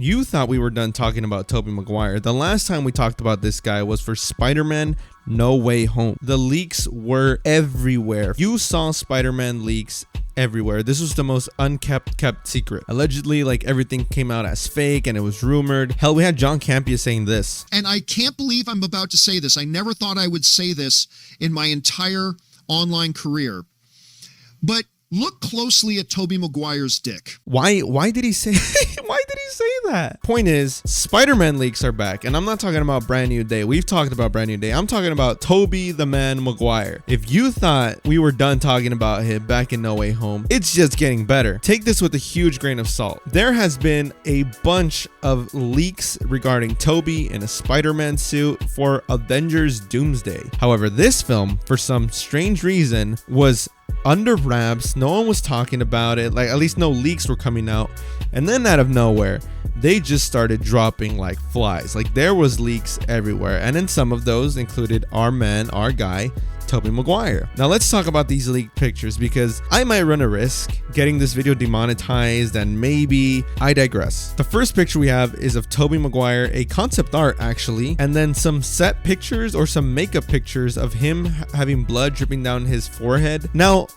you thought we were done talking about Tobey Maguire. The last time we talked about this guy was for Spider-Man No Way Home. The leaks were everywhere. You saw Spider-Man leaks everywhere. This was the most kept secret. Allegedly, like, everything came out as fake and it was rumored. Hell, we had John Campea saying this. And I can't believe I'm about to say this. I never thought I would say this in my entire online career. But look closely at Tobey Maguire's dick. Why did he say why did he say that? Point is, Spider-Man leaks are back, and I'm not talking about Brand New Day. We've talked about Brand New Day. I'm talking about Tobey the Man Maguire. If you thought we were done talking about him back in No Way Home, it's just getting better. Take this with a huge grain of salt. There has been a bunch of leaks regarding Tobey in a Spider-Man suit for Avengers Doomsday. However, this film, for some strange reason, was under wraps. No one was talking about it, like at least no leaks were coming out, and then out of nowhere they just started dropping like flies. Like, there was leaks everywhere, and then some of those included our guy Tobey Maguire. Now let's talk about these leaked pictures, because I might run a risk getting this video demonetized, and maybe I digress. The first picture we have is of Tobey Maguire, a concept art actually, and then some set pictures or some makeup pictures of him having blood dripping down his forehead. Now,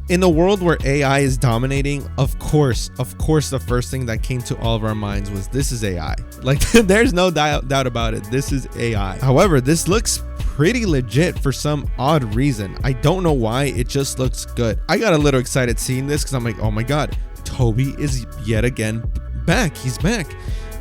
in the world where AI is dominating, of course, the first thing that came to all of our minds was, this is AI. Like, there's no doubt about it. This is AI. However, this looks pretty legit for some odd reason. I don't know why, it just looks good. I got a little excited seeing this because I'm like, oh my God, Tobey is yet again back. He's back.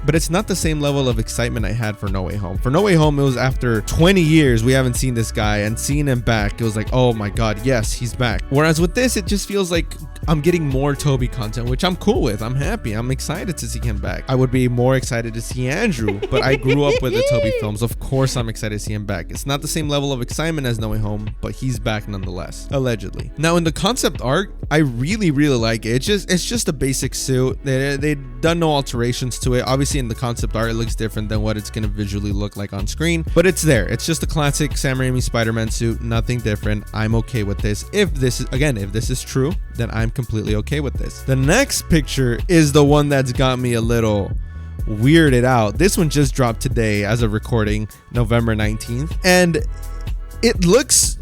But it's not the same level of excitement I had for No Way Home. For No Way Home, it was after 20 years we haven't seen this guy, and seeing him back, it was like, oh my God, yes, he's back. Whereas with this, it just feels like I'm getting more Tobey content, which I'm cool with. I'm happy. I'm excited to see him back. I would be more excited to see Andrew, but I grew up with the Tobey films. Of course, I'm excited to see him back. It's not the same level of excitement as No Way Home, but he's back nonetheless, allegedly. Now, in the concept art, I really like it. It's just a basic suit. They've done no alterations to it. Obviously, in the concept art, it looks different than what it's going to visually look like on screen, but it's there. It's just a classic Sam Raimi Spider-Man suit, nothing different. I'm okay with this. If this is true, then I'm completely okay with this. The next picture is the one that's got me a little weirded out. This one just dropped today as a recording, November 19th, and it looks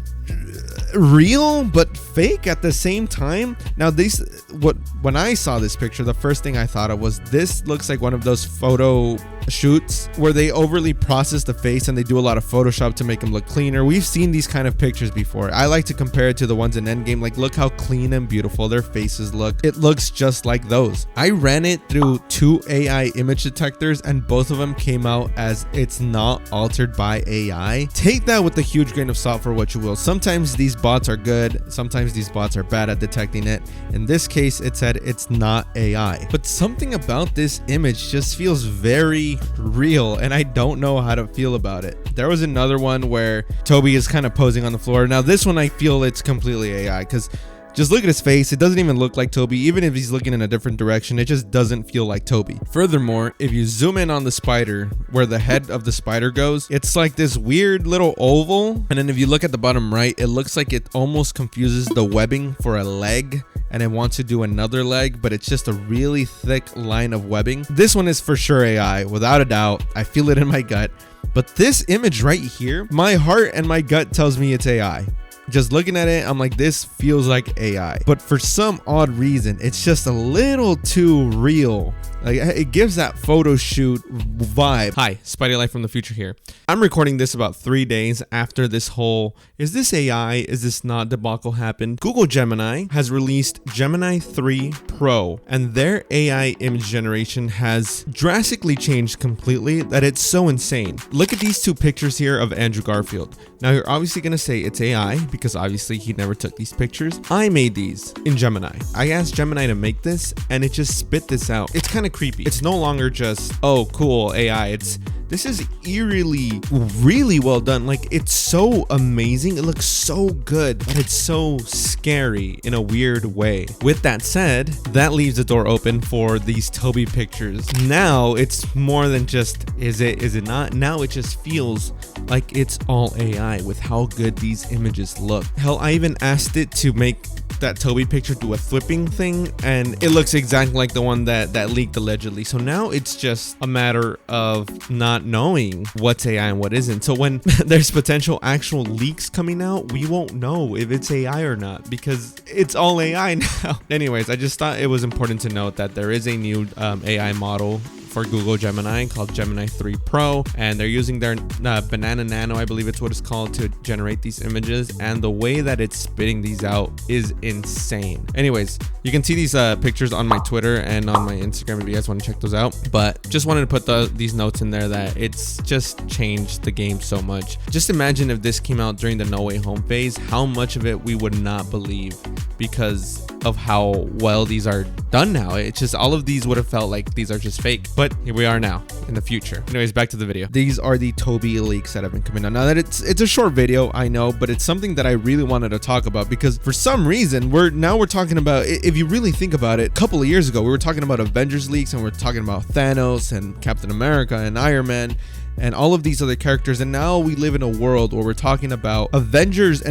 real but fake at the same time. Now, when I saw this picture, the first thing I thought of was, this looks like one of those photo shoots where they overly process the face and they do a lot of Photoshop to make him look cleaner. We've seen these kind of pictures before. I like to compare it to the ones in Endgame. Like, look how clean and beautiful their faces look. It looks just like those. I ran it through 2 AI image detectors, and both of them came out as it's not altered by AI. Take that with a huge grain of salt for what you will. Sometimes these bots are good, sometimes these bots are bad at detecting it. In this case, it said it's not AI. But something about this image just feels very real, and I don't know how to feel about it. There was another one where Tobey is kind of posing on the floor. Now, this one I feel it's completely AI, because just look at his face. It doesn't even look like Tobey. Even if he's looking in a different direction, it just doesn't feel like Tobey. Furthermore, if you zoom in on the spider, where the head of the spider goes, it's like this weird little oval. And then if you look at the bottom right, it looks like it almost confuses the webbing for a leg, and it wants to do another leg, but it's just a really thick line of webbing. This one is for sure AI, without a doubt. I feel it in my gut. But this image right here, my heart and my gut tells me it's AI. Just looking at it, I'm like, this feels like AI. But for some odd reason, it's just a little too real. Like, it gives that photo shoot vibe. Hi, Spidey Life from the future here. I'm recording this about 3 days after this whole, is this AI, is this not debacle happened. Google Gemini has released Gemini 3 Pro, and their AI image generation has drastically changed completely, that it's so insane. Look at these 2 pictures here of Andrew Garfield. Now, you're obviously going to say it's AI, because obviously he never took these pictures. I made these in Gemini. I asked Gemini to make this, and it just spit this out. It's kind of creepy. It's no longer just, oh, cool, AI. It's this is eerily really well done. Like, it's so amazing. It looks so good, but it's so scary in a weird way. With that said, that leaves the door open for these Tobey pictures. Now it's more than just is it not. Now it just feels like it's all AI with how good these images look. Hell, I even asked it to make that Tobey picture do a flipping thing, and it looks exactly like the one that leaked allegedly. So now it's just a matter of not knowing what's AI and what isn't. So when there's potential actual leaks coming out, we won't know if it's AI or not because it's all AI now. Anyways, I just thought it was important to note that there is a new AI model for Google Gemini called Gemini 3 Pro, and they're using their Banana Nano, I believe it's what it's called, to generate these images, and the way that it's spitting these out is insane. Anyways, you can see these pictures on my Twitter and on my Instagram if you guys want to check those out, but just wanted to put these notes in there that it's just changed the game so much. Just imagine if this came out during the No Way Home phase, how much of it we would not believe because of how well these are done now. It's just all of these would have felt like these are just fake, but here we are now in the future. Anyways, back to the video. These are the Tobey leaks that have been coming out. Now that it's a short video, I know, but it's something that I really wanted to talk about because for some reason we're talking about, if you really think about it, a couple of years ago we were talking about Avengers leaks and we're talking about Thanos and Captain America and Iron Man and all of these other characters, and now we live in a world where we're talking about Avengers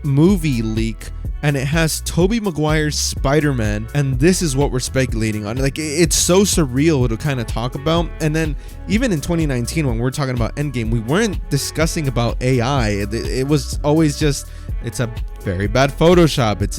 movie leak, and it has Tobey Maguire's Spider-Man, and this is what we're speculating on. Like, it's so surreal to kind of talk about. And then even in 2019 when we're talking about Endgame, we weren't discussing about AI. It was always just, it's a very bad Photoshop, it's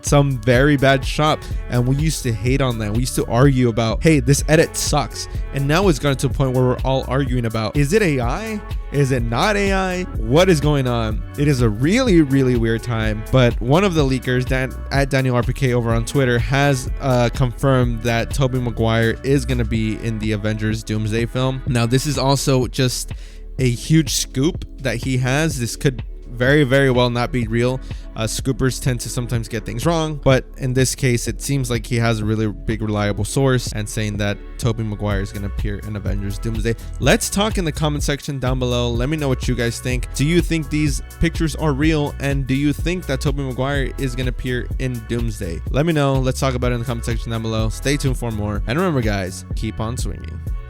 some very bad shot, and we used to hate on that. We used to argue about, hey, this edit sucks. And now it's gotten to a point where we're all arguing about, is it AI? Is it not AI? What is going on? It is a really, really weird time. But one of the leakers, at Daniel RPK over on Twitter, has confirmed that Tobey Maguire is going to be in the Avengers Doomsday film. Now, this is also just a huge scoop that he has. This could very, very well not be real. Scoopers tend to sometimes get things wrong, but in this case it seems like he has a really big reliable source and saying that Tobey Maguire is going to appear in Avengers Doomsday. Let's talk in the comment section down below. Let me know what you guys think. Do you think these pictures are real, and do you think that Tobey Maguire is going to appear in Doomsday? Let me know. Let's talk about it in the comment section down below. Stay tuned for more, and remember guys, keep on swinging.